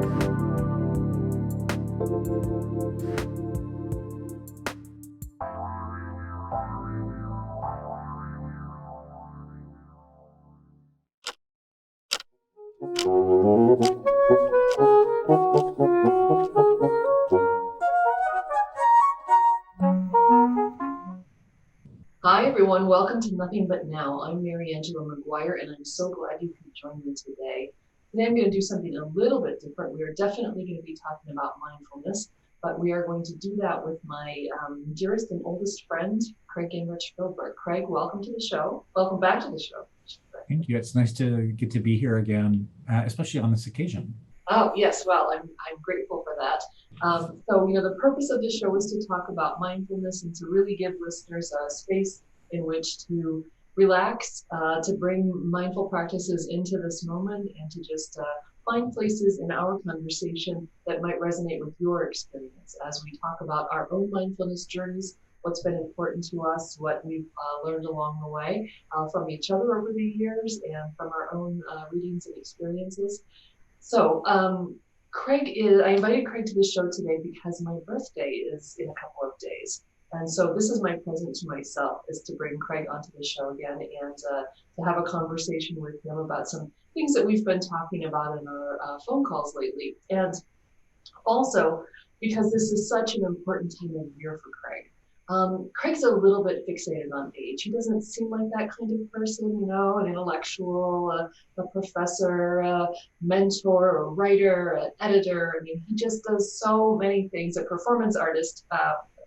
Hi, everyone. Welcome to Nothing But Now. I'm Mariangela Maguire, and I'm so glad you could join me today. Today, I'm going to do something a little bit different. We are definitely going to be talking about mindfulness, but we are going to do that with my dearest and oldest friend, Craig Gingrich-Philbrook. Craig, welcome to the show. Welcome back to the show. Thank you. It's nice to get to be here again, especially on this occasion. Oh, yes. Well, I'm grateful for that. The purpose of this show is to talk about mindfulness and to really give listeners a space in which to relax, to bring mindful practices into this moment, and to just find places in our conversation that might resonate with your experience as we talk about our own mindfulness journeys, what's been important to us, what we've learned along the way from each other over the years, and from our own readings and experiences. So, I invited Craig to the show today because my birthday is in a couple of days. And so this is my present to myself, is to bring Craig onto the show again and to have a conversation with him about some things that we've been talking about in our phone calls lately. And also because this is such an important time of year for Craig. Craig's a little bit fixated on age. He doesn't seem like that kind of person, an intellectual, a professor, a mentor, a writer, an editor. I mean, he just does so many things, a performance artist,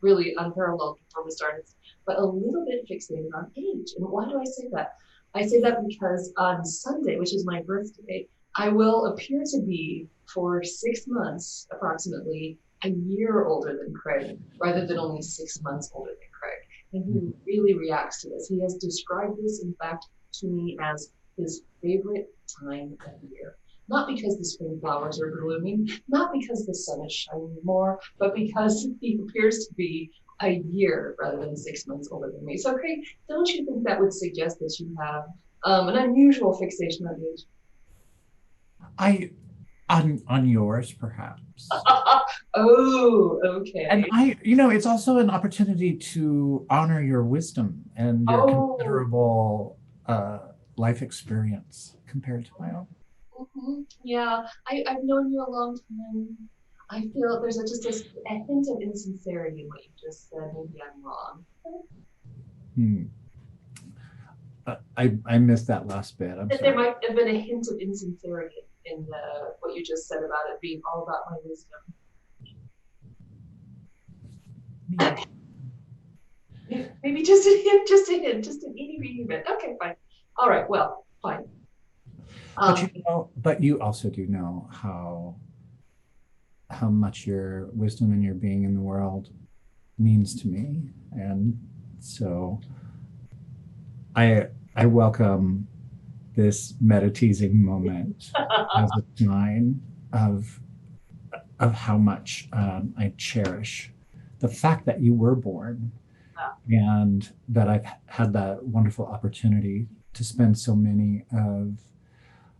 really unparalleled performance artist, but a little bit fixated on age. And why do I say that? I say that because on Sunday, which is my birthday, I will appear to be, for 6 months approximately, a year older than Craig, rather than only 6 months older than Craig. And he really reacts to this. He has described this, in fact, to me as his favorite time of year. Not because the spring flowers are blooming, not because the sun is shining more, but because he appears to be a year rather than 6 months older than me. So, Craig, don't you think that would suggest that you have an unusual fixation on age? On yours, perhaps. Oh, okay. And it's also an opportunity to honor your wisdom and your considerable life experience compared to my own. Mm-hmm. Yeah, I've known you a long time. I feel there's just a hint of insincerity in what you just said. Maybe I'm wrong. I missed that last bit. I'm sorry. There might have been a hint of insincerity in what you just said about it being all about my wisdom. Maybe just a hint, just an itty bit. Okay, fine. All right, well, fine. But you also do know how much your wisdom and your being in the world means to me, and so I welcome this meditating moment as a sign of how much I cherish the fact that you were born, and that I've had that wonderful opportunity to spend so many of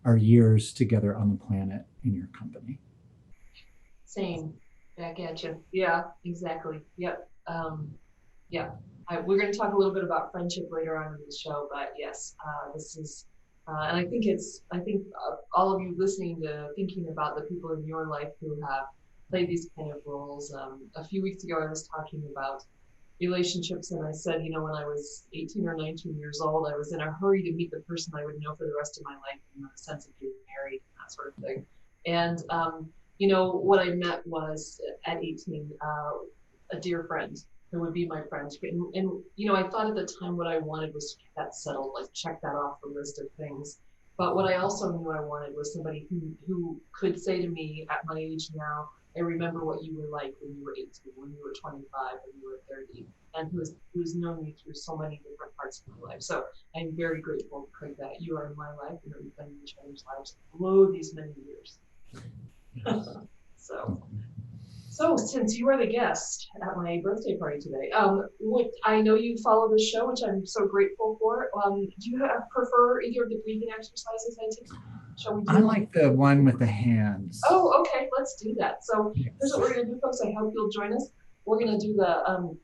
our years together on the planet in your company. Same, back at you. Yeah, exactly. Yep. We're going to talk a little bit about friendship later on in the show, but yes, this is, and I think all of you listening to thinking about the people in your life who have played these kind of roles. A few weeks ago, I was talking about relationships, and I said, when I was 18 or 19 years old, I was in a hurry to meet the person I would know for the rest of my life, the sense of getting married and that sort of thing. And what I met was at 18, a dear friend who would be my friend. And I thought at the time what I wanted was to get that settled, like check that off the list of things. But what I also knew I wanted was somebody who could say to me at my age now, I remember what you were like when you were 18, when you were 25, when you were 30, and who's known me through so many different parts of my life. So I'm very grateful, Craig, that you are in my life and that we've been in each other's lives below these many years. So since you are the guest at my birthday party today, I know you follow this show, which I'm so grateful for. Do you prefer either of the breathing exercises I take? Shall we do I like the one with the hands. Oh, okay. let's do that. So here's what we're going to do, folks. I hope you'll join us. We're going to do the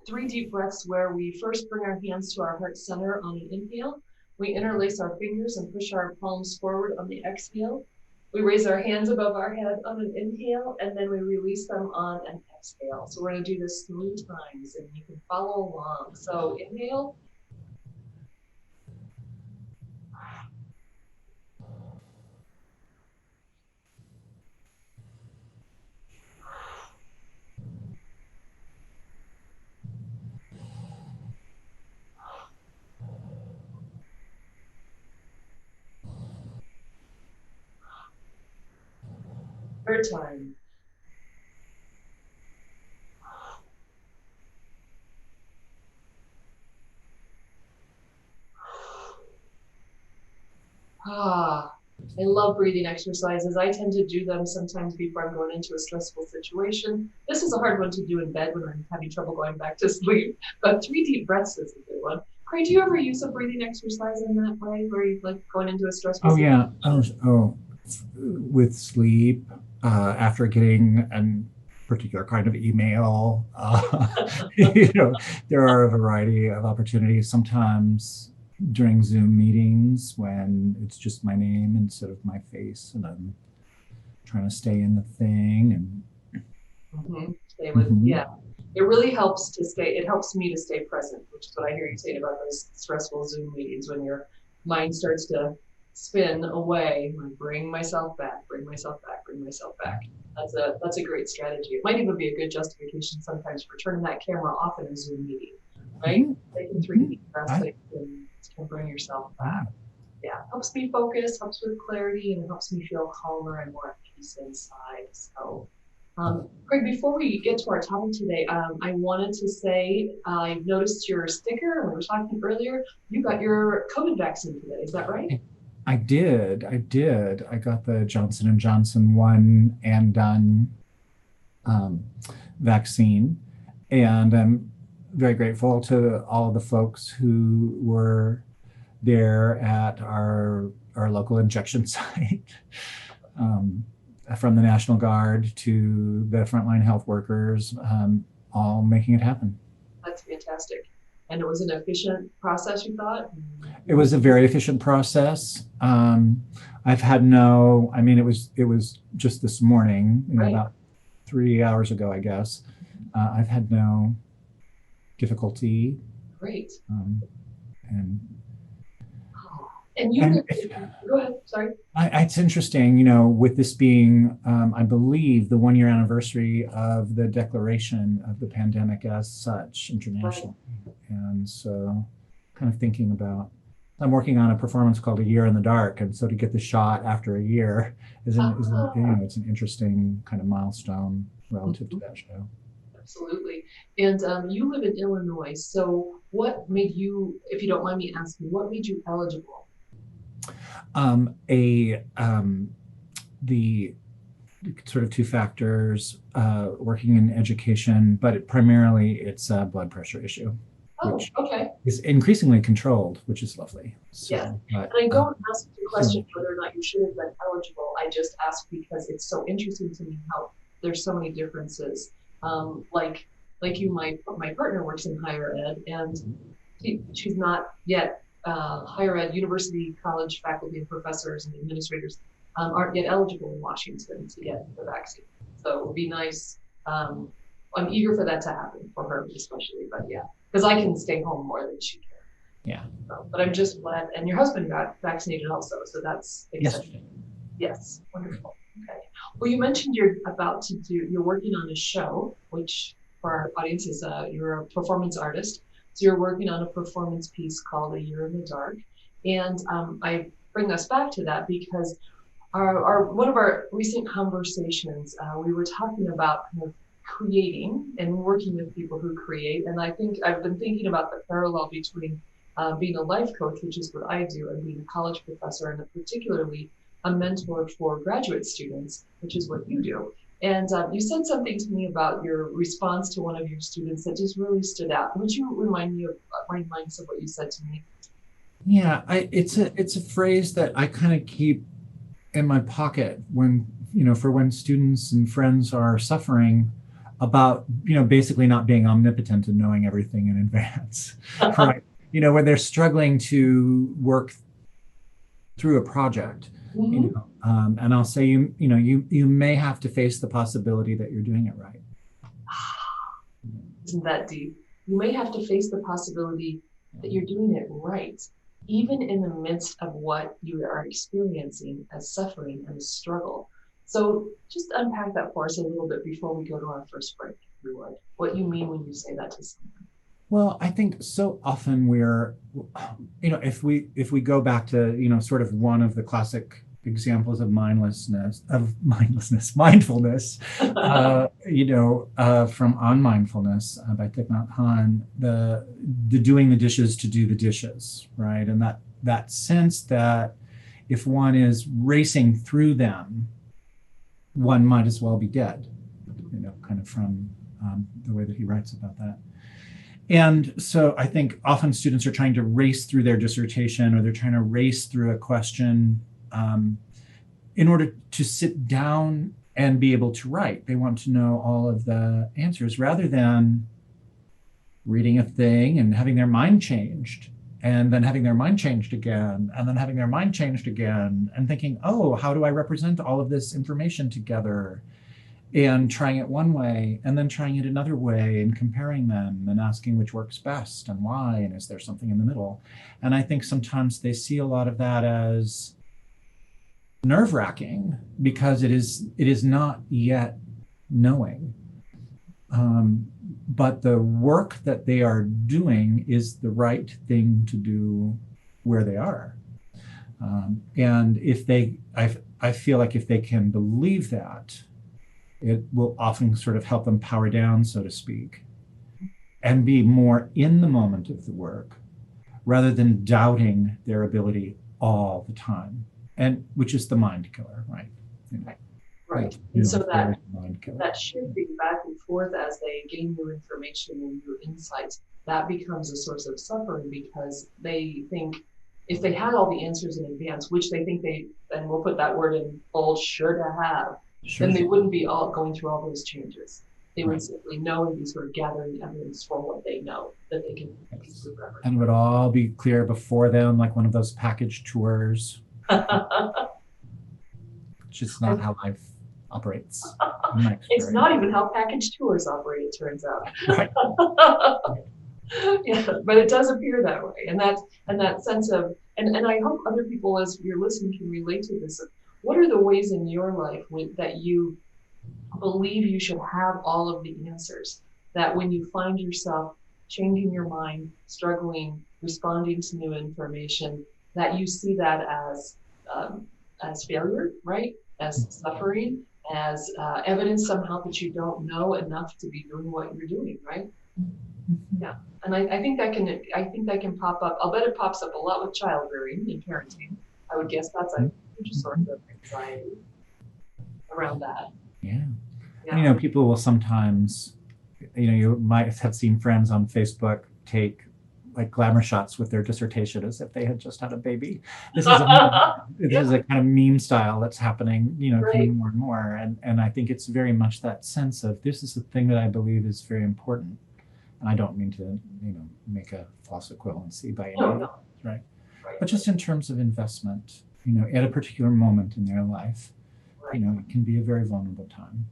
3 deep breaths where we first bring our hands to our heart center on an inhale. We interlace our fingers and push our palms forward on the exhale. We raise our hands above our head on an inhale, and then we release them on an exhale. So we're going to do this 3 times, and you can follow along. So inhale. Third time. I love breathing exercises. I tend to do them sometimes before I'm going into a stressful situation. This is a hard one to do in bed when I'm having trouble going back to sleep, but 3 deep breaths is a good one. Craig, do you ever use a breathing exercise in that way, where you like going into a stressful situation? With sleep, after getting a particular kind of email, there are a variety of opportunities. Sometimes during Zoom meetings when it's just my name instead of my face, and I'm trying to stay in the thing and stay with, yeah. It really helps to stay, it helps me to stay present, which is what I hear you saying about those stressful Zoom meetings when your mind starts to spin away. I bring myself back, bring myself back, bring myself back. That's a great strategy. It might even be a good justification sometimes for turning that camera off in a Zoom meeting, right? Taking 3 deep breaths, can bring yourself back. Yeah, helps me focus, helps with clarity, and helps me feel calmer and more at peace inside. So, Craig, before we get to our topic today, I wanted to say I noticed your sticker, and we were talking earlier. You got your COVID vaccine today. Is that right? I did. I got the Johnson & Johnson 1 and done vaccine, and I'm very grateful to all the folks who were there at our local injection site, from the National Guard to the frontline health workers, all making it happen. That's fantastic. And it was an efficient process, you thought? It was a very efficient process. I've had it was just this morning, about 3 hours ago, I guess. I've had no difficulty. Great. Go ahead, sorry. It's interesting, with this being, I believe, the 1-year anniversary of the declaration of the pandemic as such internationally. Right. And so kind of thinking about, I'm working on a performance called A Year in the Dark. And so to get the shot after a year it's an interesting kind of milestone relative to that show. Absolutely. And you live in Illinois. So what made you, if you don't mind me asking, what made you eligible? The sort of 2 factors, working in education, but primarily it's a blood pressure issue. Which is increasingly controlled, which is lovely. So, yes. And I don't ask the question whether or not you should have been eligible. I just ask because it's so interesting to me how there's so many differences. Like you, my partner works in higher ed, and she's not yet higher ed, university, college faculty and professors and administrators aren't yet eligible in Washington to get the vaccine. So it would be nice. I'm eager for that to happen for her, especially. But yeah, because I can stay home more than she can. Yeah. So, but I'm just glad. And your husband got vaccinated also, so that's exciting. Yes, wonderful. Okay. Well, you mentioned you're working on a show, which for our audience is you're a performance artist. So you're working on a performance piece called A Year in the Dark. And I bring us back to that because one of our recent conversations, we were talking about kind of creating and working with people who create. And I think I've been thinking about the parallel between being a life coach, which is what I do, and being a college professor, and particularly a mentor for graduate students, which is what you do. And you said something to me about your response to one of your students that just really stood out. Would you remind us of what you said to me? Yeah, it's a phrase that I kind of keep in my pocket when for when students and friends are suffering about, basically not being omnipotent and knowing everything in advance, right? When they're struggling to work through a project, and I'll say, you may have to face the possibility that you're doing it right. Isn't that deep? You may have to face the possibility that you're doing it right, even in the midst of what you are experiencing as suffering and struggle. So just unpack that for us a little bit before we go to our first break, if you would. What you mean when you say that to someone. Well, I think so often we're, if we go back to, sort of one of the classic examples of mindfulness, from On Mindfulness by Thich Nhat Hanh, the doing the dishes to do the dishes, right? And that sense that if one is racing through them, one might as well be dead, kind of from the way that he writes about that. And so I think often students are trying to race through their dissertation, or they're trying to race through a question in order to sit down and be able to write. They want to know all of the answers rather than reading a thing and having their mind changed, and then having their mind changed again, and then having their mind changed again, and thinking, oh, how do I represent all of this information together? And trying it one way and then trying it another way and comparing them and asking which works best and why, and is there something in the middle? And I think sometimes they see a lot of that as nerve-wracking because it is not yet knowing. But the work that they are doing is the right thing to do where they are. And I feel like if they can believe that, it will often sort of help them power down, so to speak, and be more in the moment of the work rather than doubting their ability all the time, and which is the mind killer, right? Right. And so that shifting back and forth as they gain new information and new insights, that becomes a source of suffering because they think if they had all the answers in advance, which they think and we'll put that word in bold, should have, then they wouldn't be all going through all those changes. They would simply know and be sort of gathering evidence for what they know that they can prove. And it would all be clear before them, like one of those package tours. Which is not how life operates. It's not even how package tours operate, it turns out. Right. Yeah, but it does appear that way. And that sense of, and I hope other people as you're listening can relate to this. What are the ways in your life that you believe you should have all of the answers? That when you find yourself changing your mind, struggling, responding to new information, that you see that as failure, right? As suffering, as evidence somehow that you don't know enough to be doing what you're doing, right? Yeah, and I think that can pop up. I'll bet it pops up a lot with child rearing and parenting. I would guess that's a huge source of anxiety around that. Yeah. People will sometimes, you might have seen friends on Facebook take like glamour shots with their dissertation as if they had just had a baby. This is a kind of meme style that's happening, coming more and more. And I think it's very much that sense of this is the thing that I believe is very important. And I don't mean to, make a false equivalency by any means, right? But just in terms of investment, at a particular moment in their life, it can be a very vulnerable time.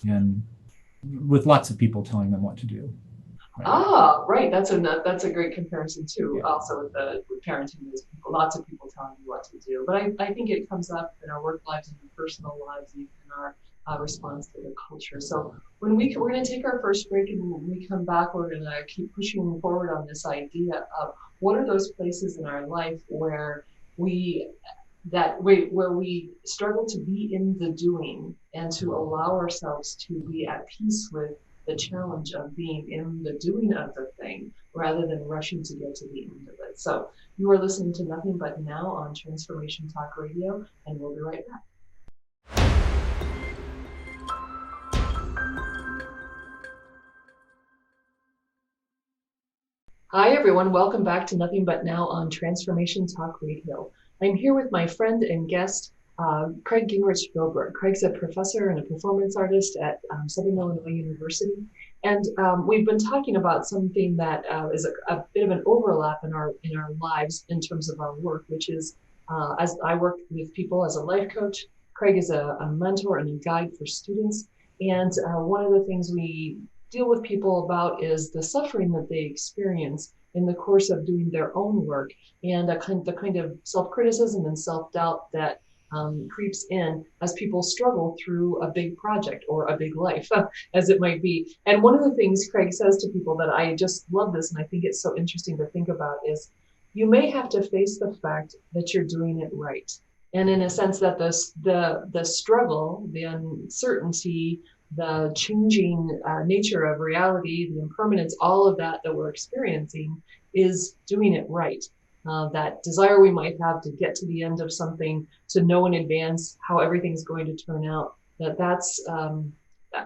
And with lots of people telling them what to do. Right. That's a great comparison too. Yeah. Also with parenting, there's lots of people telling you what to do. But I think it comes up in our work lives and our personal lives, even in our response to the culture. So we're going to take our first break, and when we come back, we're going to keep pushing forward on this idea of what are those places in our life where we struggle to be in the doing and to allow ourselves to be at peace with the challenge of being in the doing of the thing rather than rushing to get to the end of it. So you are listening to Nothing But Now on Transformation Talk Radio, and we'll be right back. Hi, everyone. Welcome back to Nothing But Now on Transformation Talk Radio. I'm here with my friend and guest, Craig Gingrich-Philbrook. Craig's a professor and a performance artist at Southern Illinois University. And we've been talking about something that is a bit of an overlap in our lives in terms of our work, which is as I work with people as a life coach, Craig is a mentor and a guide for students. And one of the things we deal with people about is the suffering that they experience in the course of doing their own work, and the kind of self-criticism and self-doubt that creeps in as people struggle through a big project or a big life, as it might be. And one of the things Craig says to people that I just love this, and I think it's so interesting to think about, is you may have to face the fact that you're doing it right. And in a sense that the struggle, the uncertainty, the changing nature of reality, the impermanence, all of that we're experiencing is doing it right. That desire we might have to get to the end of something, to know in advance how everything's going to turn out, that's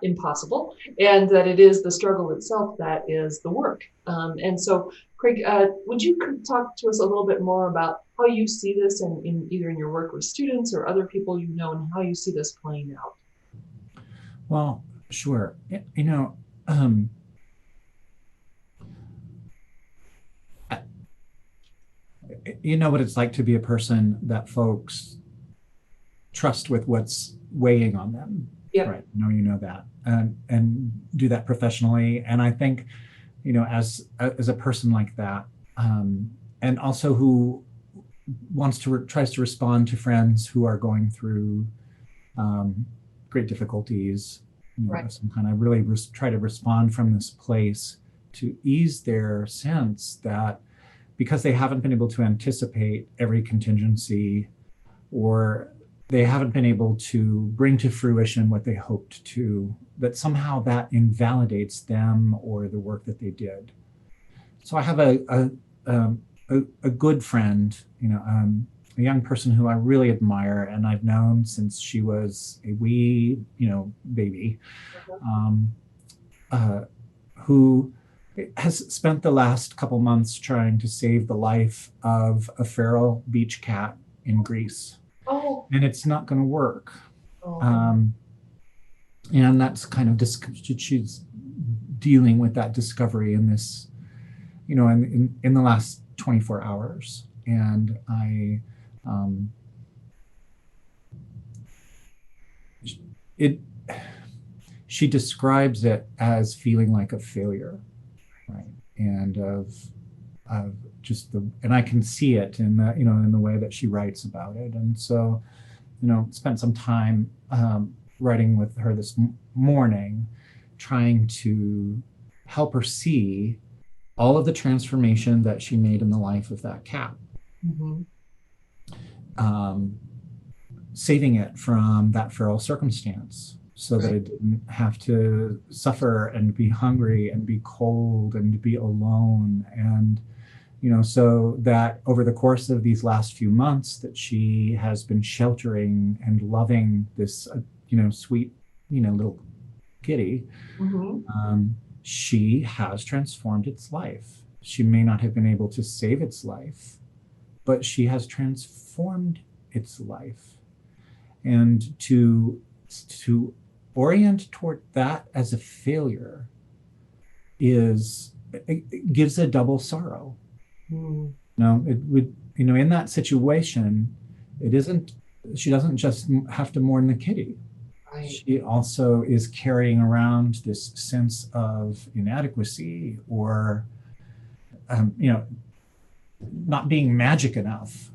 impossible, and that it is the struggle itself that is the work. And so, Craig, would you talk to us a little bit more about how you see this in either in your work with students or other people you know, and how you see this playing out? Well, sure. You know what it's like to be a person that folks trust with what's weighing on them. Yeah. Right. No, you know that, and do that professionally. And I think, as a person like that, and also who tries to respond to friends who are going through great difficulties, Right. some kind of really try to respond from this place to ease their sense that because they haven't been able to anticipate every contingency, or they haven't been able to bring to fruition what they hoped to, that somehow that invalidates them or the work that they did. So I have a good friend, a young person who I really admire and I've known since she was a wee, baby, who has spent the last couple months trying to save the life of a feral beach cat in Greece. Oh. And it's not going to work. Oh. And that's kind of she's dealing with that discovery in this, in the last 24 hours. And she describes it as feeling like a failure, right? And of just and I can see it in the, in the way that she writes about it. And so, spent some time writing with her this morning, trying to help her see all of the transformation that she made in the life of that cat. Mm-hmm. Saving it from that feral circumstance so that it didn't have to suffer and be hungry and be cold and be alone. And, so that over the course of these last few months that she has been sheltering and loving this, sweet, little kitty, Mm-hmm. She has transformed its life. She may not have been able to save its life, but she has transformed its life. And to orient toward that as a failure it gives a double sorrow. Mm. It would, in that situation, she doesn't just have to mourn the kitty. Right. She also is carrying around this sense of inadequacy or, not being magic enough,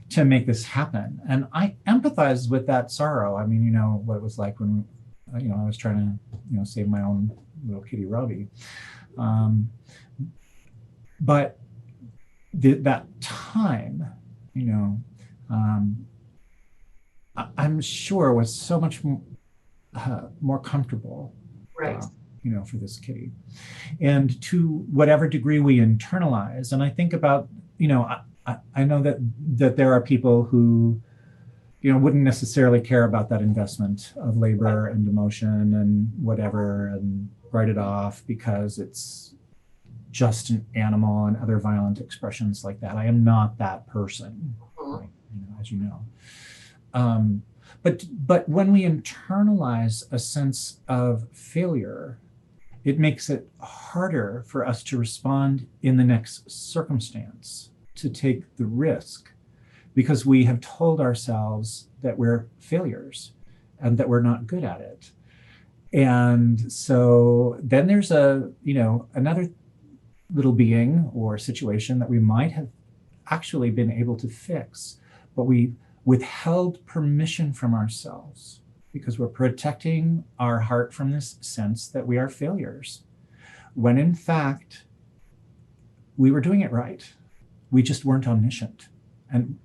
to make this happen. And I empathize with that sorrow. I mean, what it was like when, I was trying to, save my own little kitty Robbie. But that time, I'm sure was so much more comfortable, Right. For this kitty. And to whatever degree we internalize, and I think about, I know that there are people who, wouldn't necessarily care about that investment of labor and emotion and whatever, and write it off because it's just an animal and other violent expressions like that. I am not that person. Mhm. Right? as you know. But when we internalize a sense of failure, it makes it harder for us to respond in the next circumstance, to take the risk, because we have told ourselves that we're failures and that we're not good at it. And so then there's another little being or situation that we might have actually been able to fix, but we withheld permission from ourselves because we're protecting our heart from this sense that we are failures, when in fact we were doing it right. We just weren't omniscient, and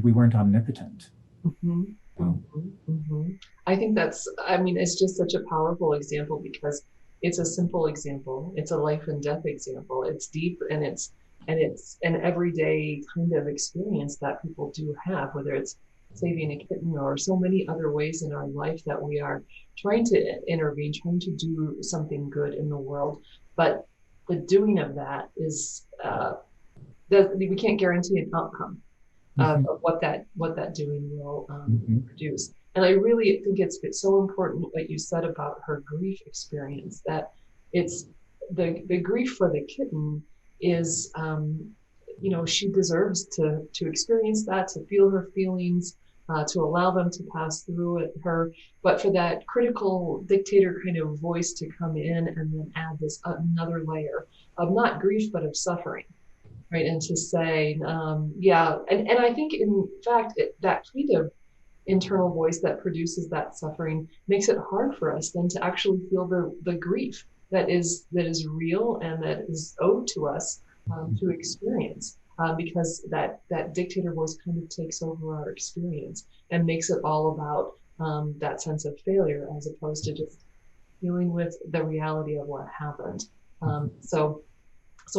we weren't omnipotent. Mm-hmm. Mm-hmm. Mm-hmm. I think it's just such a powerful example, because it's a simple example. It's a life and death example. It's deep, and it's an everyday kind of experience that people do have, whether it's saving a kitten or so many other ways in our life that we are trying to intervene, trying to do something good in the world. But the doing of that is we can't guarantee an outcome of what that doing will produce. And I really think it's so important what you said about her grief experience, that it's the grief for the kitten is, she deserves to experience that, to feel her feelings, to allow them to pass through her, but for that critical dictator kind of voice to come in and then add this another layer of not grief, but of suffering. Right. And to say, and I think in fact, that kind of internal voice that produces that suffering makes it hard for us then to actually feel the grief that is real and that is owed to us to experience, because that dictator voice kind of takes over our experience and makes it all about that sense of failure, as opposed to just dealing with the reality of what happened. So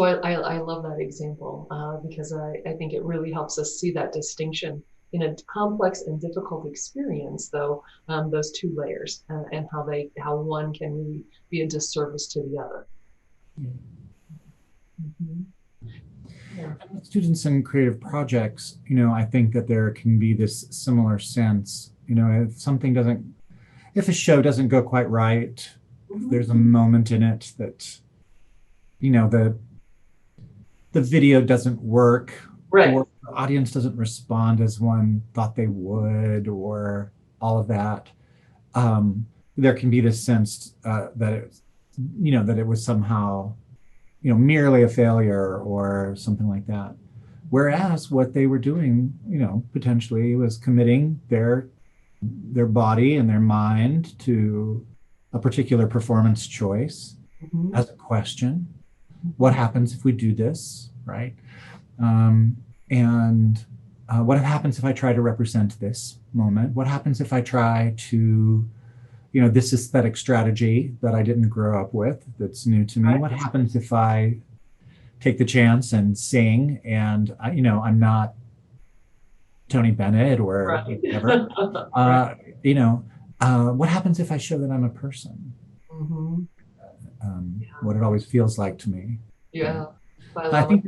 I love that example, because I think it really helps us see that distinction in a complex and difficult experience, though, those two layers, and how one can really be a disservice to the other. Mm-hmm. Yeah. With students in creative projects, I think that there can be this similar sense, if a show doesn't go quite right, if there's a moment in it that, the video doesn't work, right, or the audience doesn't respond as one thought they would, or all of that. There can be this sense that it was somehow, merely a failure or something like that. Whereas what they were doing, potentially was committing their body and their mind to a particular performance choice as a question. What happens if we do this, right? And what happens if I try to represent this moment? What happens if I try to, this aesthetic strategy that I didn't grow up with, that's new to me? What happens if I take the chance and sing and, I'm not Tony Bennett or whatever? What happens if I show that I'm a person? What it always feels like to me. Yeah. I think,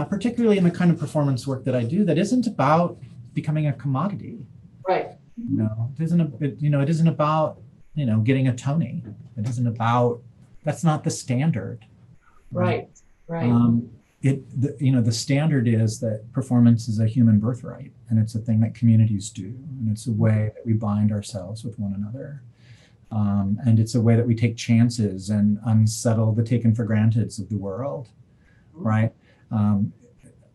particularly in the kind of performance work that I do, that isn't about becoming a commodity. Right. It isn't about, getting a Tony. It isn't about, that's not the standard. Right. The standard is that performance is a human birthright, and it's a thing that communities do, and it's a way that we bind ourselves with one another. And it's a way that we take chances and unsettle the taken for granteds of the world, right?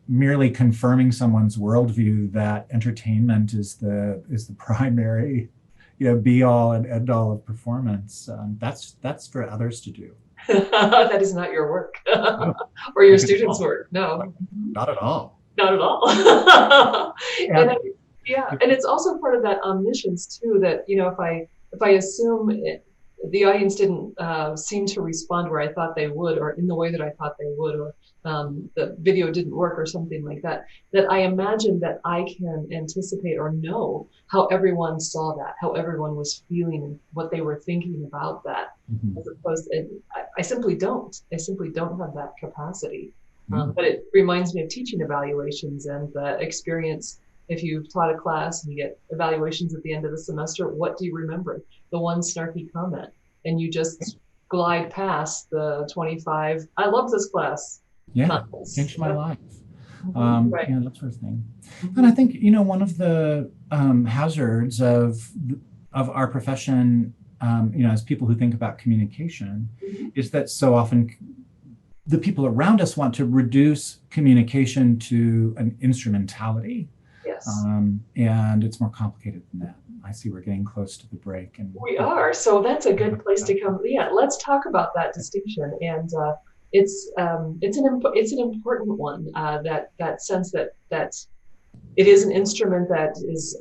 Merely confirming someone's worldview that entertainment is the primary, be all and end all of performance. That's for others to do. That is not your work or your students' work. No, not at all. Not at all. And it's also part of that omniscience too, that, if I assume the audience didn't seem to respond where I thought they would, or in the way that I thought they would, or the video didn't work or something like that, that I imagine that I can anticipate or know how everyone saw that, how everyone was feeling and what they were thinking about that, as opposed to, I simply don't have that capacity. But it reminds me of teaching evaluations and the experience if you've taught a class and you get evaluations at the end of the semester, what do you remember? The one snarky comment. And you just glide past the 25, I love this class. Yeah, changed my life. Right. That sort of thing. And I think, one of the hazards of our profession, as people who think about communication, is that so often the people around us want to reduce communication to an instrumentality. Yes. And it's more complicated than that. I see we're getting close to the break. And we are. So that's a good place to come. Yeah, let's talk about that distinction. And it's an important one. That sense that it is an instrument that is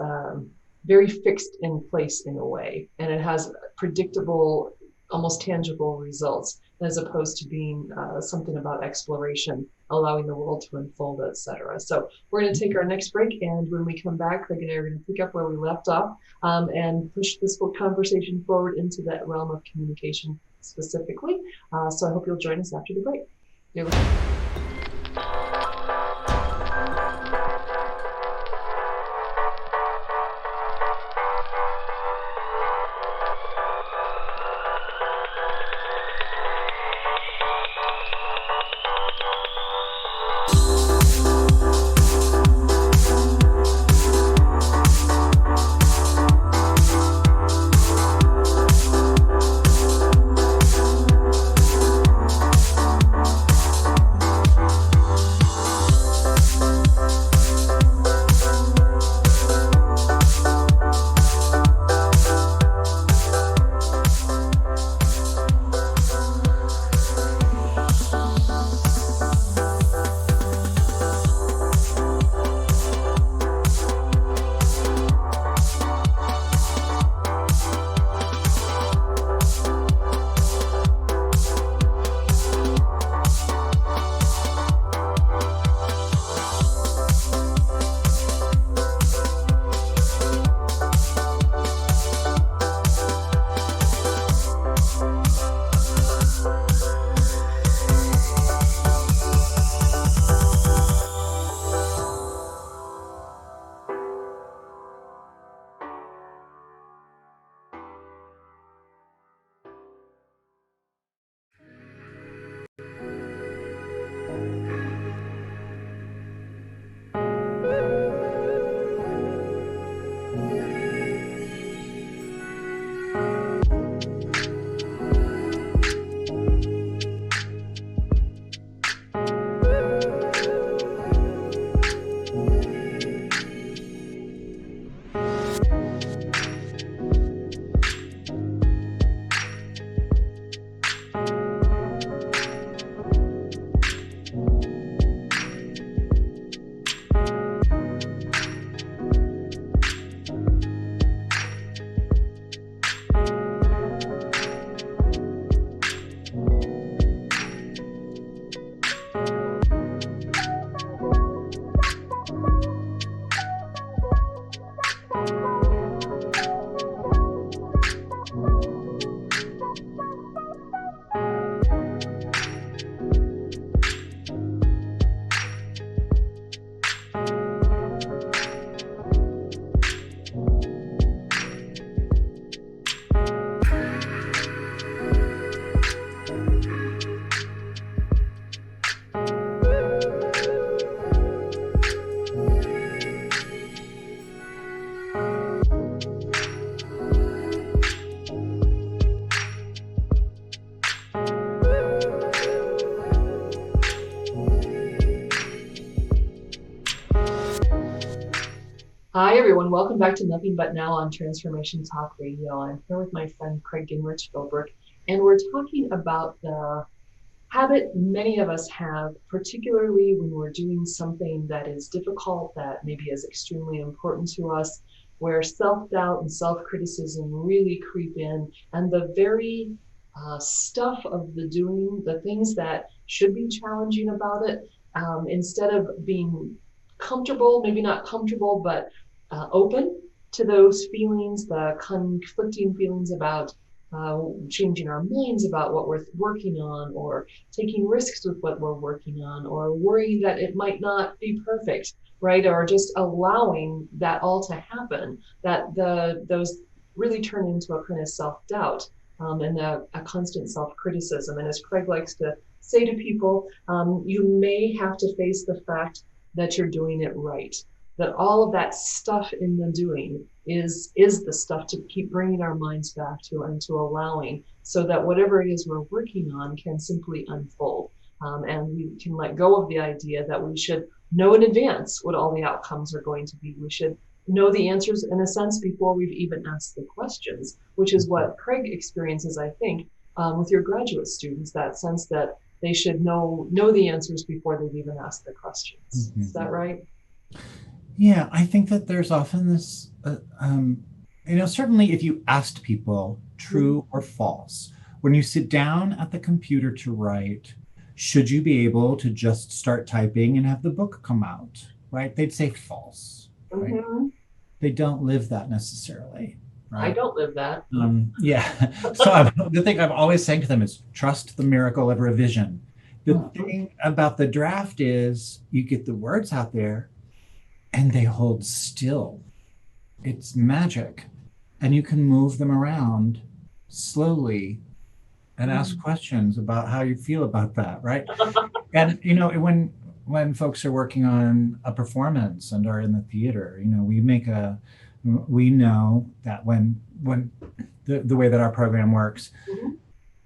very fixed in place in a way, and it has predictable, almost tangible results, as opposed to being something about exploration, allowing the world to unfold, etc. So we're going to take our next break, and when we come back, Craig and I are going to pick up where we left off and push this whole conversation forward into that realm of communication specifically. So I hope you'll join us after the break. Hi, everyone. Welcome back to Nothing But Now on Transformation Talk Radio. I'm here with my friend Craig Gingrich-Philbrook, and we're talking about the habit many of us have, particularly when we're doing something that is difficult, that maybe is extremely important to us, where self-doubt and self-criticism really creep in, and the very stuff of the doing, the things that should be challenging about it, instead of being comfortable, maybe not comfortable, but open to those feelings, the conflicting feelings about changing our minds about what we're working on, or taking risks with what we're working on, or worrying that it might not be perfect, right? Or just allowing that all to happen, that those really turn into a kind of self-doubt, and a constant self-criticism. And as Craig likes to say to people, you may have to face the fact that you're doing it right, that all of that stuff in the doing is the stuff to keep bringing our minds back to, and to allowing, so that whatever it is we're working on can simply unfold. And we can let go of the idea that we should know in advance what all the outcomes are going to be. We should know the answers, in a sense, before we've even asked the questions, which is what Craig experiences, I think, with your graduate students, that sense that they should know the answers before they've even asked the questions. Mm-hmm. Is that right? Yeah, I think that there's often this, certainly if you asked people true or false, when you sit down at the computer to write, should you be able to just start typing and have the book come out, right? They'd say false, right? Mm-hmm. They don't live that necessarily. Right? I don't live that. Yeah. So the thing I'm always saying to them is trust the miracle of revision. The thing about the draft is you get the words out there and they hold still. It's magic. And you can move them around slowly and ask questions about how you feel about that, right? And, when folks are working on a performance and are in the theater, we know that when the way that our program works,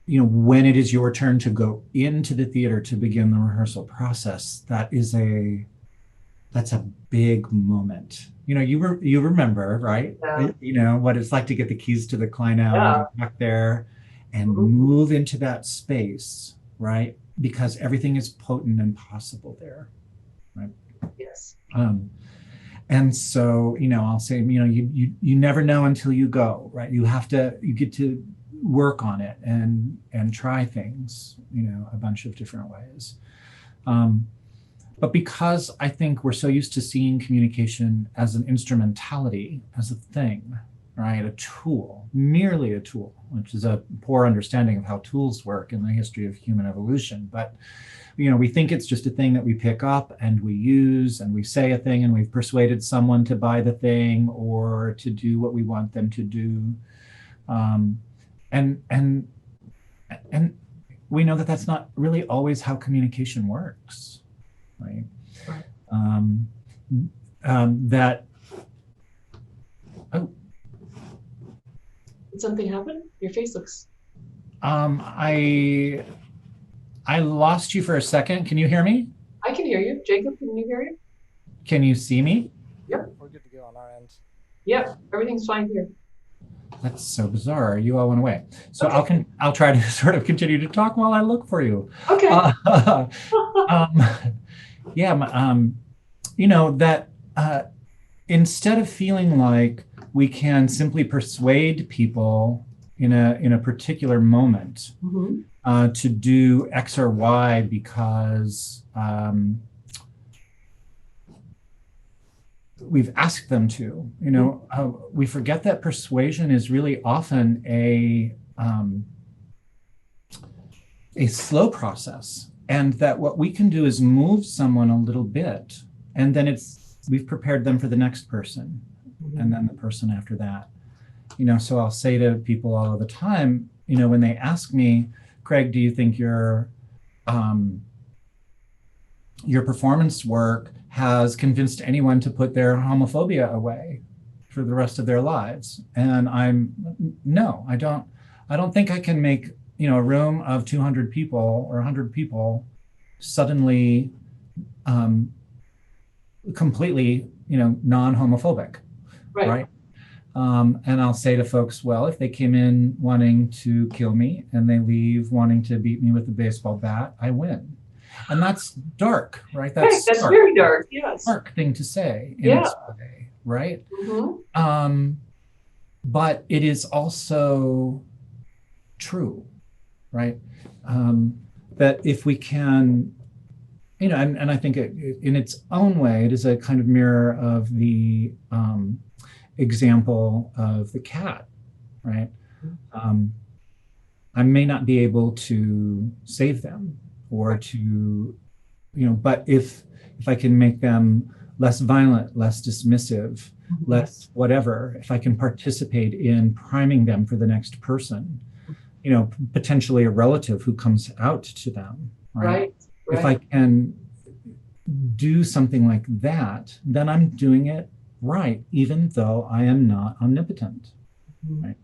when it is your turn to go into the theater to begin the rehearsal process, that's a big moment. You remember, right? Yeah. What it's like to get the keys to the Kleinow back there and move into that space, right? Because everything is potent and possible there, right? Yes. And so, I'll say, you never know until you go, right? You get to work on it and try things, a bunch of different ways. But because I think we're so used to seeing communication as an instrumentality, as a thing, right? A tool, merely a tool, which is a poor understanding of how tools work in the history of human evolution. But, we think it's just a thing that we pick up and we use, and we say a thing and we've persuaded someone to buy the thing or to do what we want them to do. And we know that that's not really always how communication works, right? Did something happen? Your face looks... I lost you for a second. Can you hear me? I can hear you. Jacob, can you hear you? Can you see me? Yep. We're good to go on our end. Yep, everything's fine here. That's so bizarre. You all went away. So okay. I'll try to sort of continue to talk while I look for you. Okay. That instead of feeling like we can simply persuade people in a particular moment to do X or Y because we've asked them to, we forget that persuasion is really often a slow process, and that what we can do is move someone a little bit, and then we've prepared them for the next person, and then the person after that. So I'll say to people all of the time, when they ask me, Craig, do you think your performance work has convinced anyone to put their homophobia away for the rest of their lives? And no, I don't think I can make, a room of 200 people or 100 people suddenly completely, non-homophobic, right? And I'll say to folks, well, if they came in wanting to kill me and they leave wanting to beat me with a baseball bat, I win. And that's dark, right? That's very dark, yes. Dark thing to say in its way, right? But it is also true, right? That if we can, and I think in its own way, it is a kind of mirror of the example of the cat, right? I may not be able to save them or to, but if I can make them less violent, less dismissive, less whatever, if I can participate in priming them for the next person, potentially a relative who comes out to them, right? Right. If I can do something like that, then I'm doing it right, even though I am not omnipotent, right?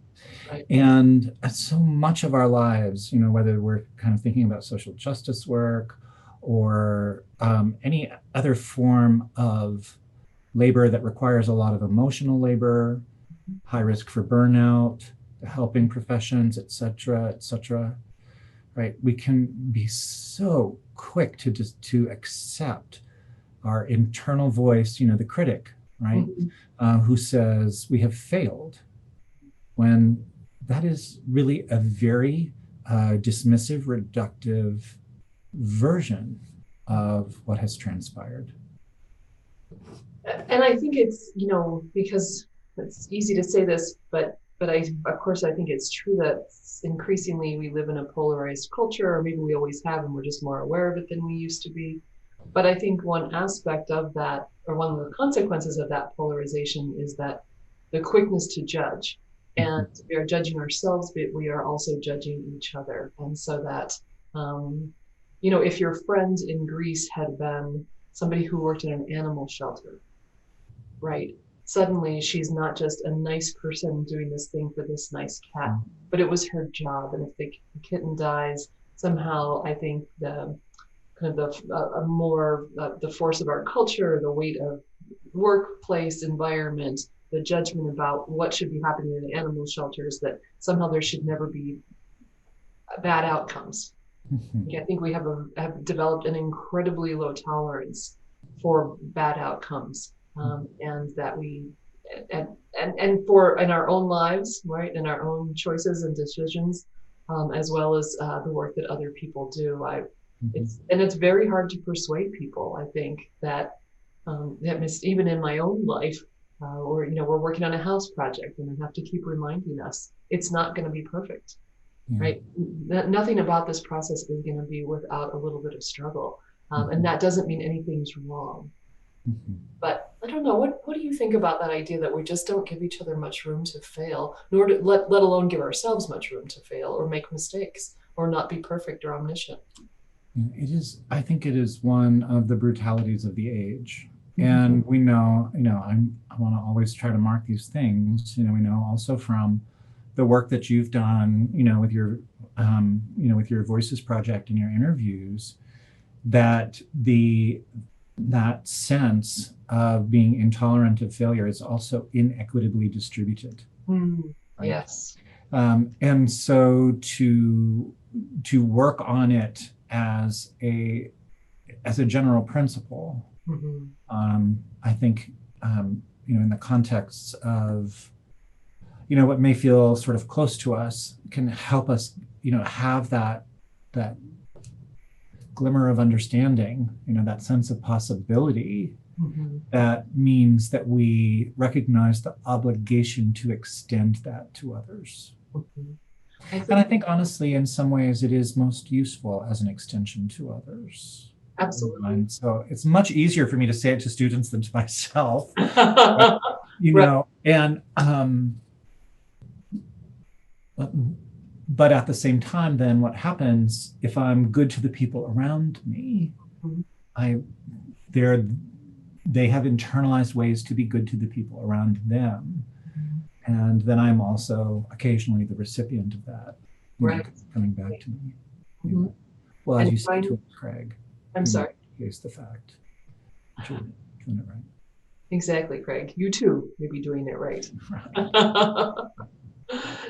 Right. And so much of our lives, whether we're kind of thinking about social justice work or any other form of labor that requires a lot of emotional labor, high risk for burnout, the helping professions, et cetera, right? We can be so quick to accept our internal voice, the critic, right? Who says we have failed, when that is really a very dismissive, reductive version of what has transpired. And I think it's, because it's easy to say this, but of course I think it's true that increasingly we live in a polarized culture, or maybe we always have, and we're just more aware of it than we used to be. But I think one aspect of that, or one of the consequences of that polarization, is that the quickness to judge. And we are judging ourselves, but we are also judging each other. And so that, if your friend in Greece had been somebody who worked in an animal shelter, right? Suddenly she's not just a nice person doing this thing for this nice cat, but it was her job. And if the kitten dies, somehow I think the kind of the force of our culture, the weight of workplace environment, the judgment about what should be happening in the animal shelters, that somehow there should never be bad outcomes. I think we have developed an incredibly low tolerance for bad outcomes, and that we and for in our own lives, right, in our own choices and decisions, as well as the work that other people do. It's very hard to persuade people. I think that even in my own life, or we're working on a house project, and I have to keep reminding us it's not going to be perfect. Right? Nothing about this process is going to be without a little bit of struggle. And that doesn't mean anything's wrong. But I don't know, what do you think about that idea that we just don't give each other much room to fail, nor let alone give ourselves much room to fail or make mistakes or not be perfect or omniscient? I think it is one of the brutalities of the age. And we know, I want to always try to mark these things. We know also from the work that you've done, with your, with your Voices Project and your interviews, that that sense of being intolerant of failure is also inequitably distributed. Right? Yes. And so to work on it as a general principle, I think, in the context of what may feel sort of close to us, can help us, have that glimmer of understanding, that sense of possibility. That means that we recognize the obligation to extend that to others. And I think honestly, in some ways, it is most useful as an extension to others. Absolutely. And so it's much easier for me to say it to students than to myself. But, and but at the same time, then what happens if I'm good to the people around me? They have internalized ways to be good to the people around them. And then I'm also occasionally the recipient of that, coming back to me. Well, as you say to us, Craig, I'm sorry. Face the fact that you're doing it right. Exactly, Craig. You too may be doing it right.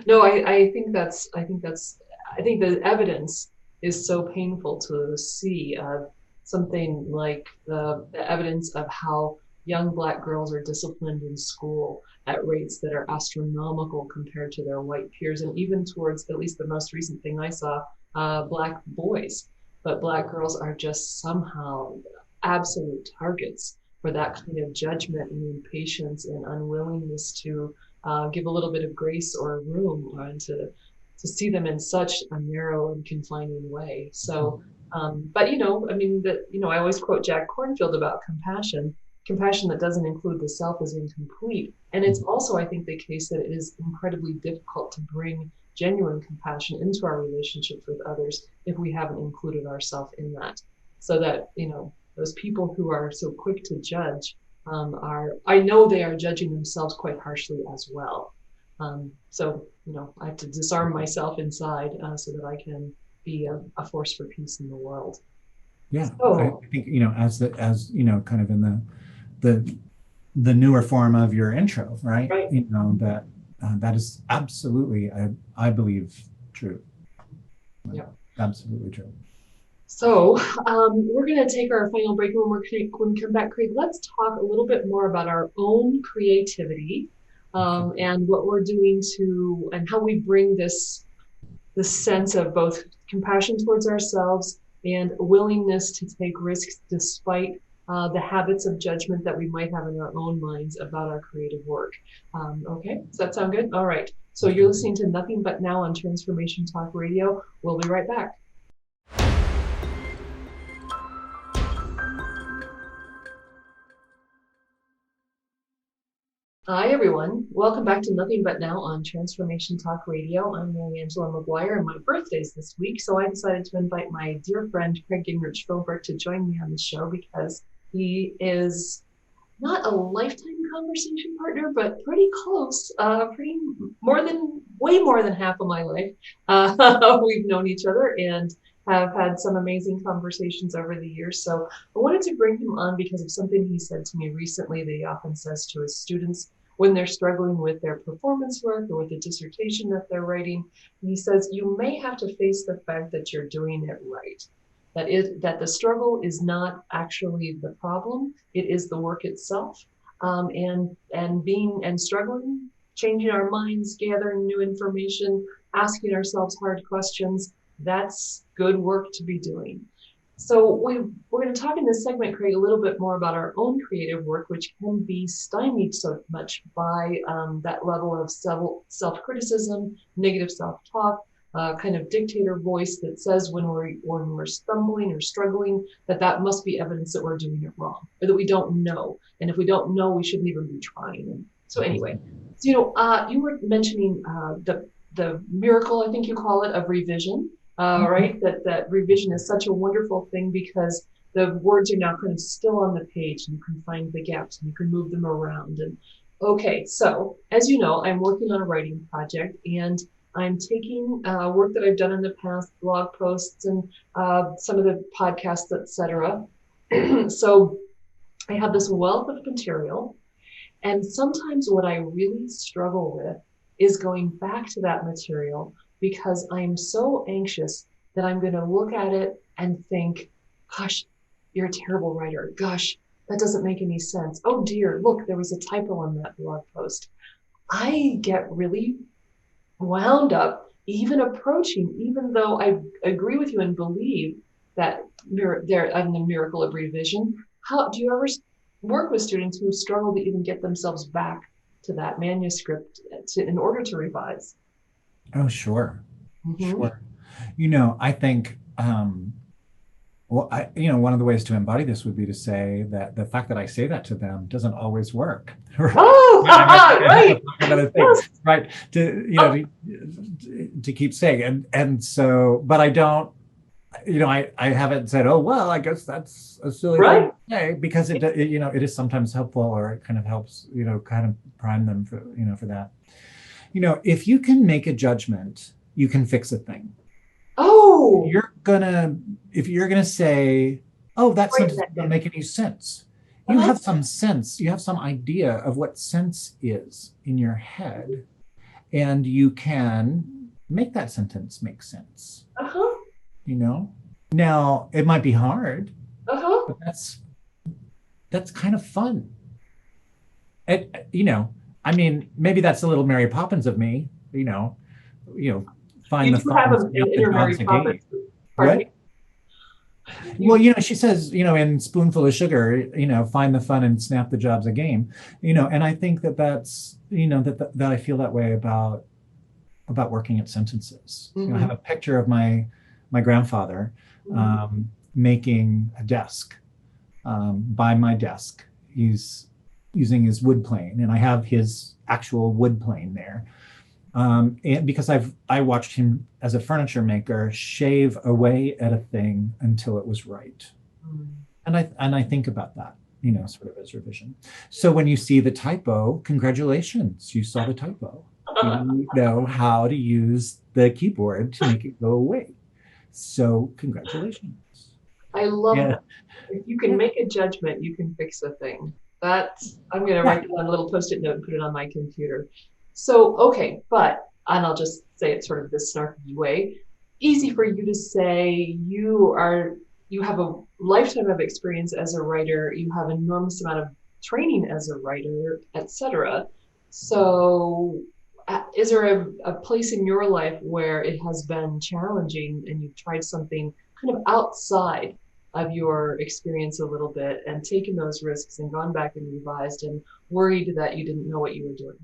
No, I think the evidence is so painful to see of something like the evidence of how young Black girls are disciplined in school at rates that are astronomical compared to their white peers, and even towards, at least the most recent thing I saw, Black boys. But Black girls are just somehow absolute targets for that kind of judgment and impatience and unwillingness to give a little bit of grace or room, and to see them in such a narrow and confining way. So, but I mean, I always quote Jack Kornfield about compassion. Compassion that doesn't include the self is incomplete. And it's also, I think, the case that it is incredibly difficult to bring genuine compassion into our relationships with others if we haven't included ourselves in that. So that, those people who are so quick to judge I know they are judging themselves quite harshly as well. So, I have to disarm myself inside so that I can be a force for peace in the world. Yeah, so, I think kind of in the newer form of your intro, right? Right. That is absolutely, I believe, true. Yeah, absolutely true. So we're going to take our final break. When we come back, Craig, let's talk a little bit more about our own creativity and what we're doing and how we bring this sense of both compassion towards ourselves and willingness to take risks despite the habits of judgment that we might have in our own minds about our creative work. Okay, does that sound good? All right. So you're listening to Nothing But Now on Transformation Talk Radio. We'll be right back. Hi, everyone. Welcome back to Nothing But Now on Transformation Talk Radio. I'm Mariangela Maguire, and my birthday's this week, so I decided to invite my dear friend Craig Gingrich-Philbrook to join me on the show because he is not a lifetime conversation partner, but pretty close, way more than half of my life. We've known each other and have had some amazing conversations over the years. So I wanted to bring him on because of something he said to me recently that he often says to his students when they're struggling with their performance work or with the dissertation that they're writing. He says, you may have to face the fact that you're doing it right. That the struggle is not actually the problem, it is the work itself. And struggling, changing our minds, gathering new information, asking ourselves hard questions, that's good work to be doing. So we're going to talk in this segment, Craig, a little bit more about our own creative work, which can be stymied so much by that level of self-criticism, negative self-talk, kind of dictator voice that says when we're stumbling or struggling, that must be evidence that we're doing it wrong or that we don't know. And if we don't know, we shouldn't even be trying. And so anyway, you were mentioning the miracle, I think you call it, of revision, right? That revision is such a wonderful thing because the words are now kind of still on the page and you can find the gaps and you can move them around. And okay, so as you know, I'm working on a writing project and I'm taking work that I've done in the past, blog posts and some of the podcasts, etc. So I have this wealth of material. And sometimes what I really struggle with is going back to that material because I'm so anxious that I'm going to look at it and think, gosh, you're a terrible writer. Gosh, that doesn't make any sense. Oh dear, look, there was a typo on that blog post. I get really wound up even though I agree with you and believe that I'm the miracle of revision. How do you ever work with students who struggle to even get themselves back to that manuscript in order to revise? Oh, sure. Mm-hmm. Sure. I think, one of the ways to embody this would be to say that the fact that I say that to them doesn't always work. Oh, right. Another thing, yes. Right. To keep saying. And so, but I don't, I haven't said, oh, well, I guess that's a silly thing to say, because it is sometimes helpful, or it kind of helps, kind of prime them for that. If you can make a judgment, you can fix a thing. Oh, if you're gonna say, oh, that sentence doesn't make any sense. You have some sense, you have some idea of what sense is in your head, and you can make that sentence make sense. Now it might be hard, but that's kind of fun. I mean, maybe that's a little Mary Poppins of me, find the fun. Right? Well, she says, in Spoonful of Sugar, find the fun and snap the job's a game, and I think that's, that I feel that way about about working at sentences. You know, I have a picture of my grandfather making a desk by my desk. He's using his wood plane, and I have his actual wood plane there. And because I watched him as a furniture maker shave away at a thing until it was right. And I think about that, you know, sort of as revision. So when you see the typo, congratulations, you saw the typo. You know how to use the keyboard to make it go away. So congratulations. I love that. If you can make a judgment, you can fix a thing. I'm going to write down a little Post-it note and put it on my computer. So, okay, and I'll just say it sort of this snarky way, easy for you to say you have a lifetime of experience as a writer, you have an enormous amount of training as a writer, etc. So is there a place in your life where it has been challenging and you've tried something kind of outside of your experience a little bit and taken those risks and gone back and revised and worried that you didn't know what you were doing?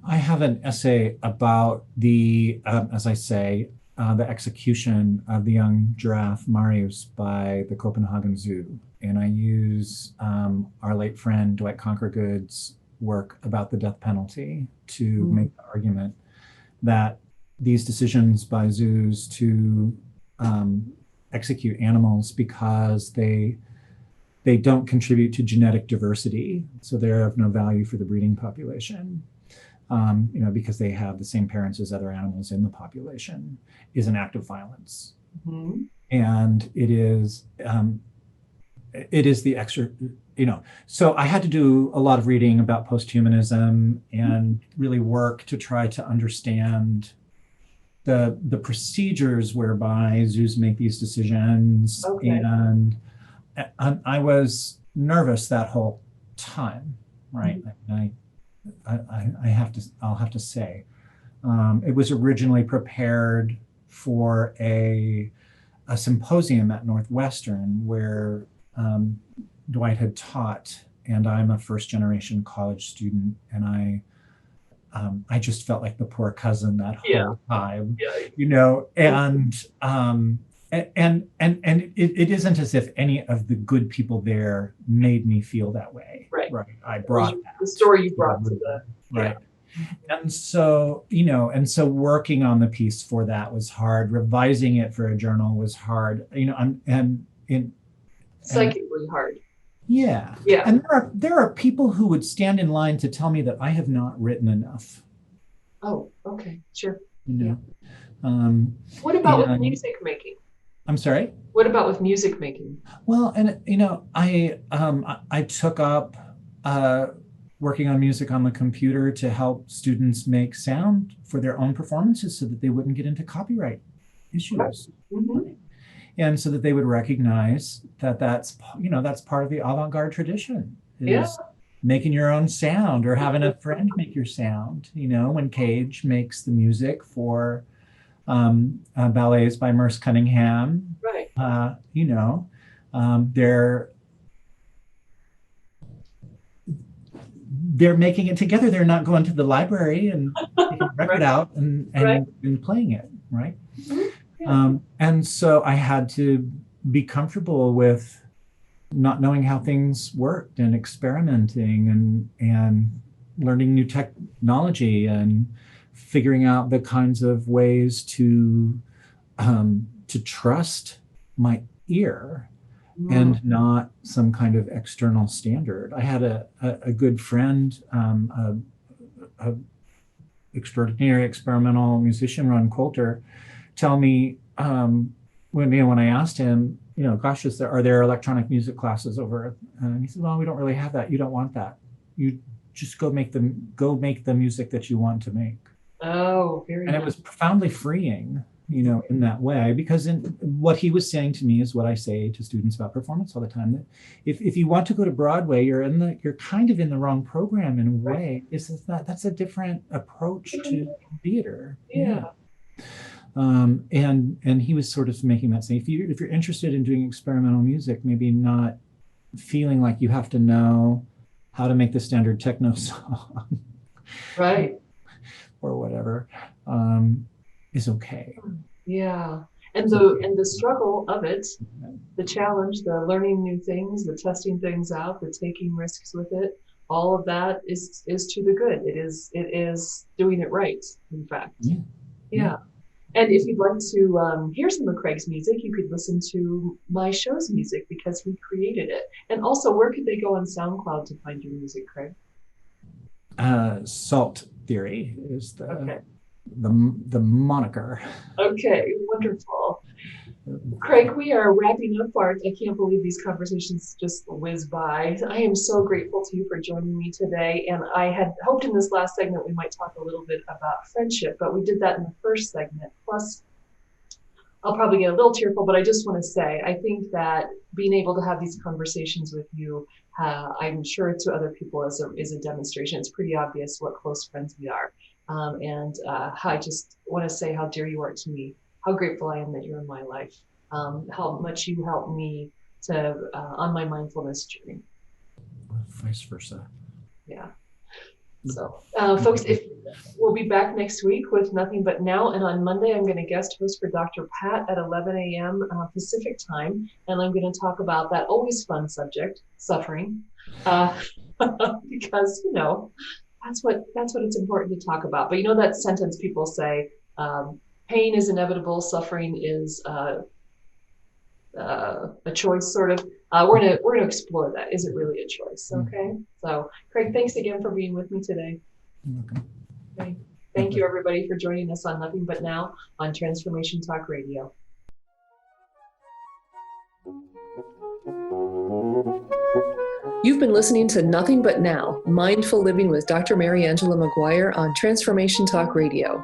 I have an essay about the, as I say, the execution of the young giraffe Marius by the Copenhagen Zoo. And I use our late friend Dwight Conquergood's work about the death penalty to make the argument that these decisions by zoos to execute animals because they don't contribute to genetic diversity, so they're of no value for the breeding population, you know, because they have the same parents as other animals in the population, is an act of violence. And it is the extra, you know, so I had to do a lot of reading about posthumanism and really work to try to understand the procedures whereby zoos make these decisions. And I was nervous that whole time, right? I'll have to say, it was originally prepared for a symposium at Northwestern where Dwight had taught, and I'm a first generation college student, and I just felt like the poor cousin that whole time, you know, and it isn't as if any of the good people there made me feel that way. Right. I brought the story you brought to the right. And so, you know, working on the piece for that was hard. Revising it for a journal was hard, you know, psychically hard. Yeah. And there are people who would stand in line to tell me that I have not written enough. Oh, okay, sure. You know. What about with music making? I'm sorry? What about with music making? Well, and you know, I took up working on music on the computer to help students make sound for their own performances so that they wouldn't get into copyright issues. And so that they would recognize that that's part of the avant-garde tradition, is making your own sound or having a friend make your sound. You know, when Cage makes the music for ballets by Merce Cunningham, you know, they're making it together. They're not going to the library and taking a record out and playing it, right? And so I had to be comfortable with not knowing how things worked and experimenting and learning new technology and figuring out the kinds of ways to trust my ear and not some kind of external standard. I had a good friend, a extraordinary experimental musician, Ron Coulter, tell me when I asked him, you know, gosh, are there electronic music classes over? And he said, well, we don't really have that. You don't want that. You just go make the music that you want to make. Oh, very nice. And it was profoundly freeing, you know, in that way, because what he was saying to me is what I say to students about performance all the time, that if you want to go to Broadway, you're kind of in the wrong program in a way. That's a different approach to theater. And he was sort of making that say, if you're interested in doing experimental music, maybe not feeling like you have to know how to make the standard techno song, right, or whatever. whatever, is okay. Yeah. And the struggle of it, the challenge, the learning new things, the testing things out, the taking risks with it, all of that is to the good. It is doing it right, in fact. Yeah. And if you'd like to hear some of Craig's music, you could listen to my show's music because he created it. And also, where could they go on SoundCloud to find your music, Craig? Salt Theory is Okay. the moniker. Okay, wonderful. Craig, we are wrapping up our, I can't believe these conversations just whiz by. I am so grateful to you for joining me today. And I had hoped in this last segment we might talk a little bit about friendship, but we did that in the first segment. Plus, I'll probably get a little tearful, but I just want to say, I think that being able to have these conversations with you, I'm sure to other people is a demonstration. It's pretty obvious what close friends we are. I just want to say how dear you are to me, how grateful I am that you're in my life, how much you helped me to on my mindfulness journey. Vice versa. Yeah. So, folks, we'll be back next week with Nothing But Now, and on Monday I'm going to guest host for Dr. Pat at 11 a.m. Pacific time, and I'm going to talk about that always fun subject, suffering, because that's what it's important to talk about. But that sentence people say, pain is inevitable, suffering is a choice, sort of. We're gonna explore that. Is it really a choice? Okay. So, Craig, thanks again for being with me today. You're welcome. Okay. Thank you, everybody, for joining us on Nothing But Now on Transformation Talk Radio. You've been listening to Nothing But Now, Mindful Living with Dr. Mariangela Maguire on Transformation Talk Radio.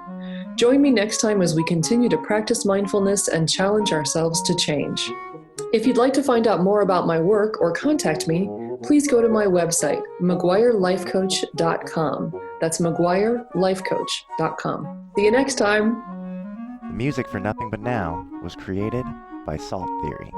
Join me next time as we continue to practice mindfulness and challenge ourselves to change. If you'd like to find out more about my work or contact me, please go to my website, maguirelifecoach.com. That's maguirelifecoach.com. See you next time. The music for Nothing But Now was created by Salt Theory.